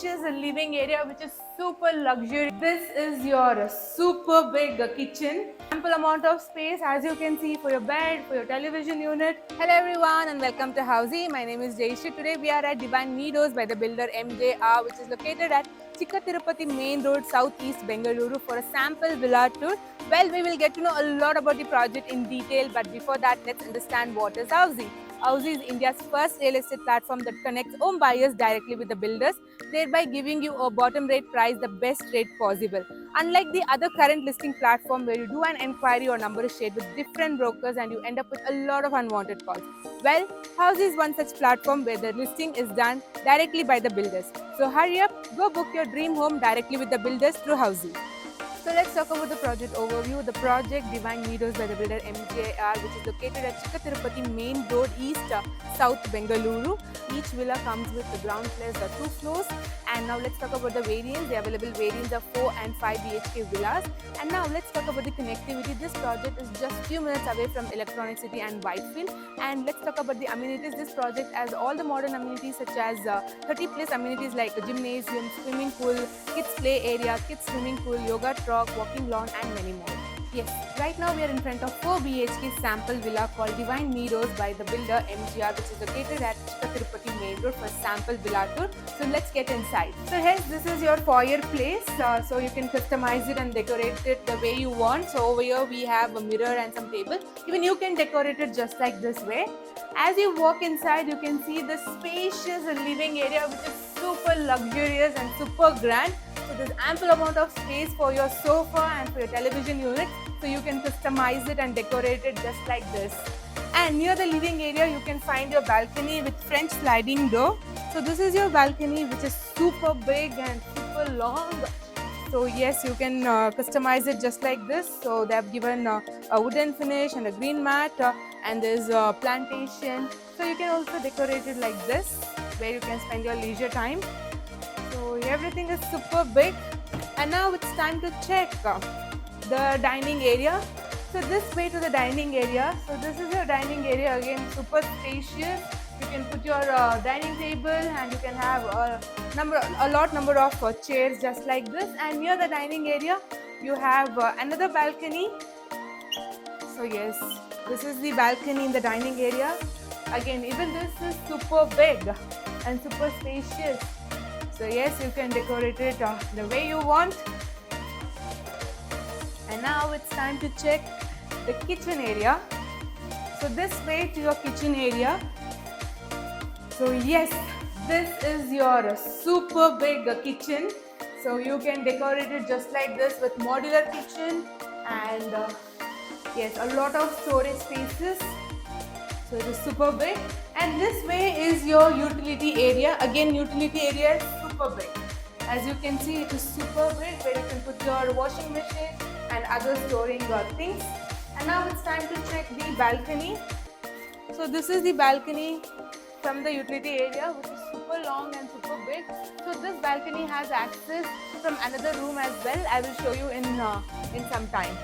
spacious living area which is super luxury. This is your super big kitchen. Ample amount of space as you can see for your bed, for your television unit. Hello everyone and welcome to Housey. My name is Jayashree. Today we are at Divine Meadows by the builder MJR, which is located at Chikka Tirupati Main Road, Southeast Bengaluru, for a sample villa tour. Well, we will get to know a lot about the project in detail, but before that, let's understand what is Housey. Housey is India's first real estate platform that connects home buyers directly with the builders, thereby giving you a bottom rate price, the best rate possible. Unlike the other current listing platform where you do an enquiry or number is shared with different brokers and you end up with a lot of unwanted calls. Well, Housey is one such platform where the listing is done directly by the builders. So hurry up, go book your dream home directly with the builders through Housey. So let's talk about the project overview. The project Divine Meadows by the builder MJR, which is located at Chikka Tirupati Main Road, East South Bengaluru. Each villa comes with the ground plus the 2 floors. And now let's talk about the variants. The available variants are 4 and 5 BHK villas. And now let's talk about the connectivity. This project is just few minutes away from Electronic City and Whitefield. And let's talk about the amenities. This project has all the modern amenities such as 30 plus amenities like a gymnasium, swimming pool, kids play area, kids swimming pool, yoga track, walking lawn and many more. Yes, right now we are in front of 4 BHK sample villa called Divine Meadows by the builder MJR, which is located at Chikka Tirupati Main Road for sample villa tour. So let's get inside. So here, this is your foyer place. So you can customize it and decorate it the way you want. So over here we have a mirror and some tables. Even you can decorate it just like this way. As you walk inside, you can see the spacious living area which is super luxurious and super grand. So there's ample amount of space for your sofa and for your television unit. So you can customize it and decorate it just like this. And near the living area, you can find your balcony with French sliding door. So this is your balcony which is super big and super long. So yes, you can customize it just like this. So they have given a wooden finish and a green mat and there's a plantation. So you can also decorate it like this where you can spend your leisure time. So everything is super big. And now it's time to check the dining area. So this way to the dining area. So this is your dining area, again super spacious. You can put your dining table and you can have a lot number of chairs just like this. And near the dining area you have another balcony. So yes, this is the balcony in the dining area. Again, even this is super big and super spacious. So yes, you can decorate it the way you want. And now it's time to check the kitchen area. So this way to your kitchen area. So yes, this is your super big kitchen. So you can decorate it just like this with modular kitchen and yes, a lot of storage spaces. So it is super big. And this way is your utility area. Again, utility area is super big. As you can see, it is super big where you can put your washing machine and other storing things. And now it's time to check the balcony. So this is the balcony from the utility area, which is super long and super big. So this balcony has access from another room as well. I will show you in some time.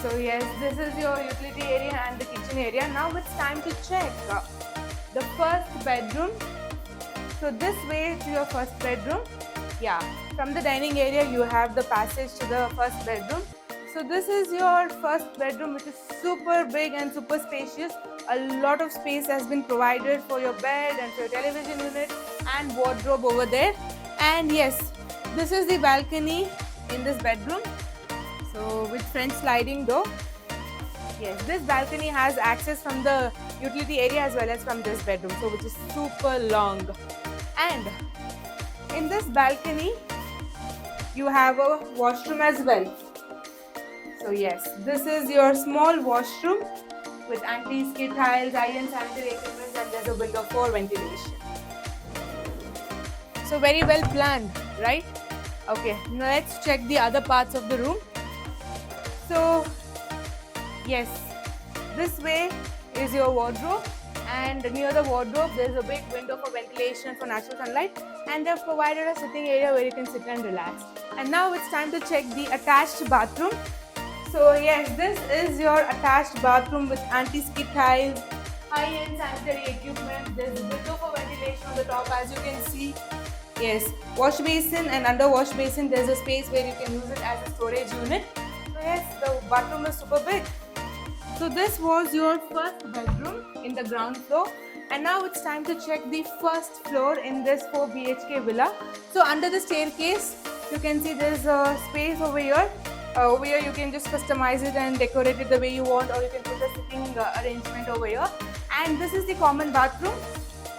So yes, this is your utility area and the kitchen area. Now it's time to check the first bedroom. So this way to your first bedroom. Yeah, from the dining area you have the passage to the first bedroom. So this is your first bedroom, which is super big and super spacious. A lot of space has been provided for your bed and for your television unit and wardrobe over there. And yes, this is the balcony in this bedroom. So with French sliding door. Yes, this balcony has access from the utility area as well as from this bedroom, so which is super long. And in this balcony, you have a washroom as well. So yes, this is your small washroom with anti-skid tiles, iron sanitary equipment, and there's a window for ventilation. So very well planned, right? Okay, now let's check the other parts of the room. So yes, this way is your wardrobe, and near the wardrobe there is a big window for ventilation for natural sunlight, and they have provided a sitting area where you can sit and relax. And now it's time to check the attached bathroom. So yes, this is your attached bathroom with anti-skid tiles, high-end sanitary equipment. There's a window for ventilation on the top as you can see, yes, wash basin, and under wash basin there's a space where you can use it as a storage unit. So yes, the bathroom is super big. So this was your first bedroom in the ground floor, and now it's time to check the first floor in this 4 BHK villa. So under the staircase you can see there's a space over here. Over here you can just customize it and decorate it the way you want, or you can put a sitting arrangement over here. And this is the common bathroom.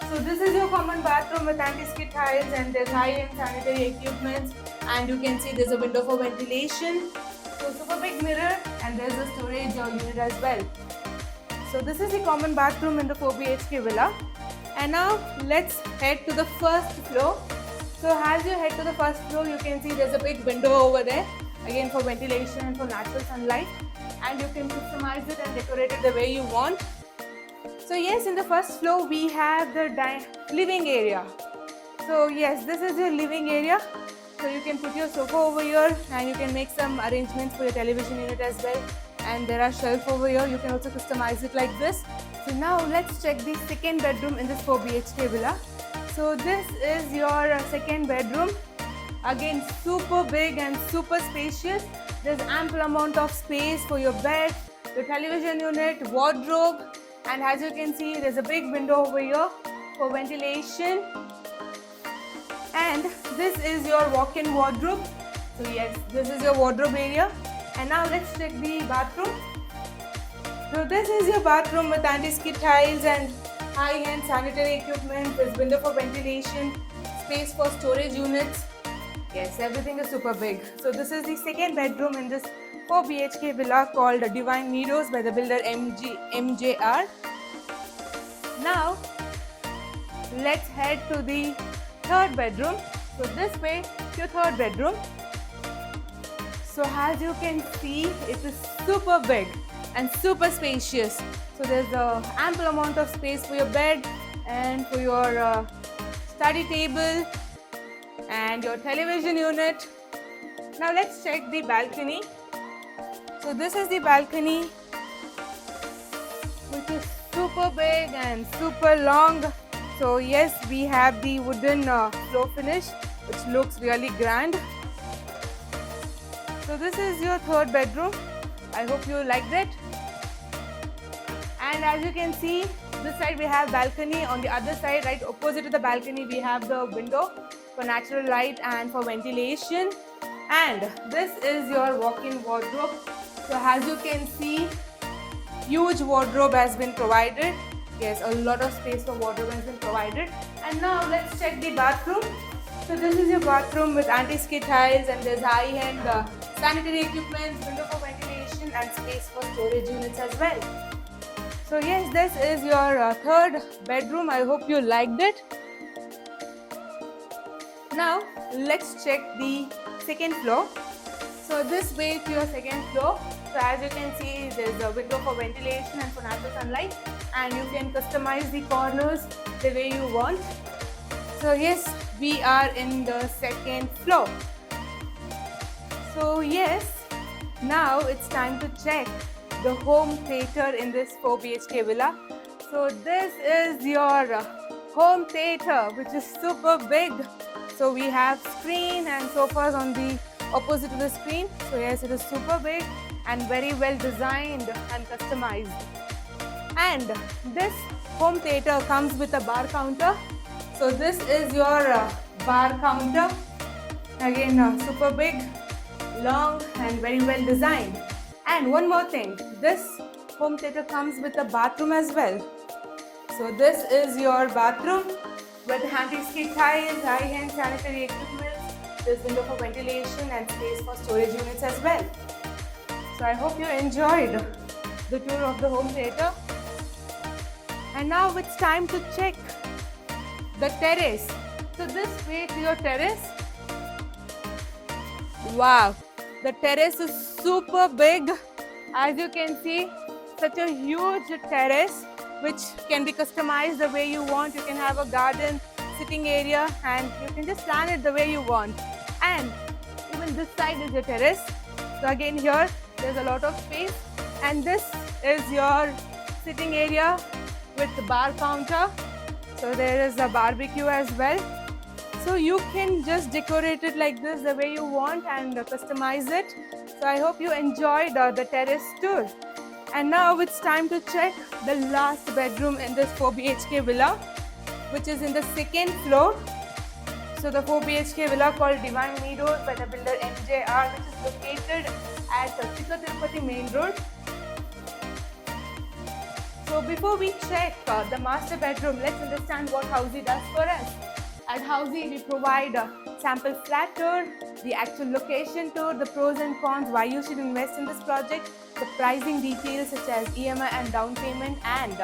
So this is your common bathroom with anti-skid tiles, and there's high-end sanitary equipment, and you can see there's a window for ventilation. So super big mirror, and there's a storage unit as well. So this is the common bathroom in the 4 BHK villa. And now let's head to the first floor. So as you head to the first floor, you can see there's a big window over there, again for ventilation and for natural sunlight, and you can customize it and decorate it the way you want. So yes, in the first floor we have the living area. So yes, this is your living area. So you can put your sofa over here, and you can make some arrangements for your television unit as well. And there are shelves over here. You can also customize it like this. So now let's check the second bedroom in this 4 BHK villa. So this is your second bedroom. Again, super big and super spacious. There's ample amount of space for your bed, your television unit, wardrobe, and as you can see, there's a big window over here for ventilation. And this is your walk-in wardrobe. So yes, this is your wardrobe area. And now let's check the bathroom. So this is your bathroom with anti-skid tiles and high-end sanitary equipment. There's window for ventilation, space for storage units. Yes, everything is super big. So this is the second bedroom in this 4 BHK villa called Divine Meadows by the builder MJR. Now let's head to the third bedroom. So this way to your third bedroom. So as you can see, it is super big and super spacious. So there's a ample amount of space for your bed and for your study table and your television unit. Now let's check the balcony. So this is the balcony, which is super big and super long. So yes, we have the wooden floor finish, which looks really grand. So this is your third bedroom. I hope you liked it. And as you can see, this side we have balcony. On the other side, right opposite to the balcony, we have the window for natural light and for ventilation. And this is your walk-in wardrobe. So as you can see, huge wardrobe has been provided. Yes, a lot of space for wardrobe has been provided. And now let's check the bathroom. So this is your bathroom with anti-skid tiles, and there's high-end sanitary equipment, window for ventilation, and space for storage units as well. So yes, this is your third bedroom. I hope you liked it. Now let's check the second floor. So this way to your second floor. So as you can see, there's a window for ventilation and for natural sunlight, and you can customize the corners the way you want. So yes, we are in the second floor. So yes, now it's time to check the home theater in this 4 BHK villa. So this is your home theater, which is super big. So we have screen and sofas on the opposite to the screen. So yes, it is super big and very well designed and customized. And this home theater comes with a bar counter. So this is your bar counter. Again, super big, long and very well designed. And one more thing, this home theater comes with a bathroom as well. So this is your bathroom with anti-skid tiles, high-end sanitary equipment. There's window for ventilation and space for storage units as well. So I hope you enjoyed the tour of the home theater. And now it's time to check the terrace. So this way to your terrace. Wow, the terrace is super big. As you can see, such a huge terrace which can be customized the way you want. You can have a garden, sitting area, and you can just plan it the way you want. And even this side is your terrace. So again here, there's a lot of space. And this is your sitting area with the bar counter. So there is a barbecue as well. So you can just decorate it like this the way you want and customize it. So I hope you enjoyed the terrace tour. And now it's time to check the last bedroom in this 4 BHK villa, which is in the second floor. So the 4 BHK villa called Divine Meadows by the builder MJR, which is located at Chikka Tirupati main road. So before we check the master bedroom, let's understand what Housey does for us. At Housey, we provide a sample flat tour, the actual location tour, the pros and cons, why you should invest in this project, the pricing details such as EMI and down payment, and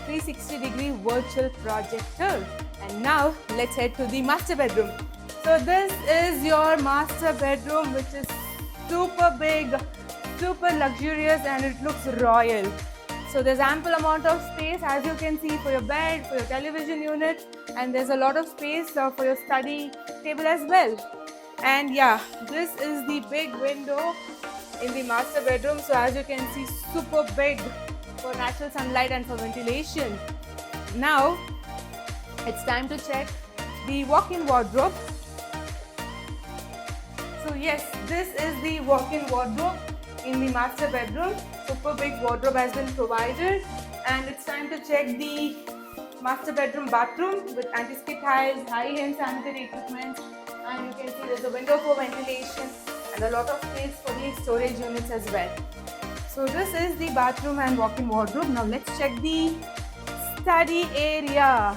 360-degree virtual project tour. And now let's head to the master bedroom. So this is your master bedroom, which is super big, super luxurious, and it looks royal. So there's ample amount of space, as you can see, for your bed, for your television unit, and there's a lot of space for your study table as well. And yeah, this is the big window in the master bedroom. So as you can see, super big for natural sunlight and for ventilation. Now it's time to check the walk-in wardrobe. So yes, this is the walk-in wardrobe in the master bedroom. Super big wardrobe has been provided, and it's time to check the master bedroom bathroom with anti-skid tiles, high-end sanitary equipment, and you can see there's a window for ventilation and a lot of space for the storage units as well. So this is the bathroom and walk-in wardrobe. Now let's check the study area.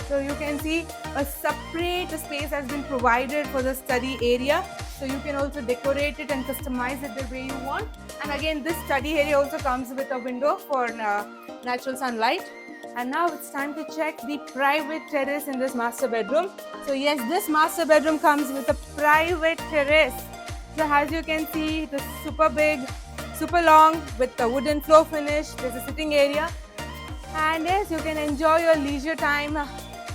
So you can see a separate space has been provided for the study area. So you can also decorate it and customize it the way you want. And again, this study area also comes with a window for natural sunlight. And now it's time to check the private terrace in this master bedroom. So yes, this master bedroom comes with a private terrace. So as you can see, it is super big, super long with the wooden floor finish. There's a sitting area. And yes, you can enjoy your leisure time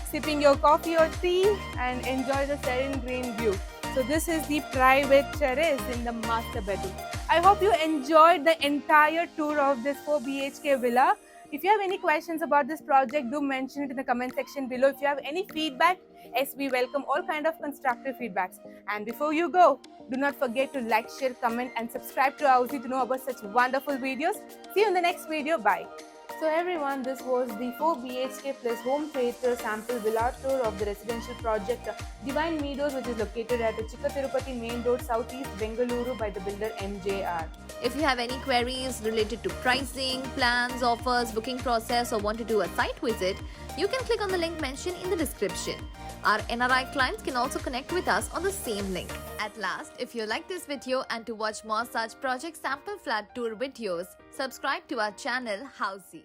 sipping your coffee or tea and enjoy the serene green view. So this is the private terrace in the master bedroom. I hope you enjoyed the entire tour of this 4 BHK villa. If you have any questions about this project, do mention it in the comment section below. If you have any feedback, yes, we welcome all kind of constructive feedbacks. And before you go, do not forget to like, share, comment and subscribe to Housey to know about such wonderful videos. See you in the next video. Bye. So everyone, this was the 4 BHK plus home theatre sample villa tour of the residential project Divine Meadows, which is located at the Chikka Tirupati main road, southeast Bengaluru by the builder MJR. If you have any queries related to pricing, plans, offers, booking process or want to do a site visit, you can click on the link mentioned in the description. Our NRI clients can also connect with us on the same link. At last, if you like this video and to watch more such project sample flat tour videos, subscribe to our channel Housey.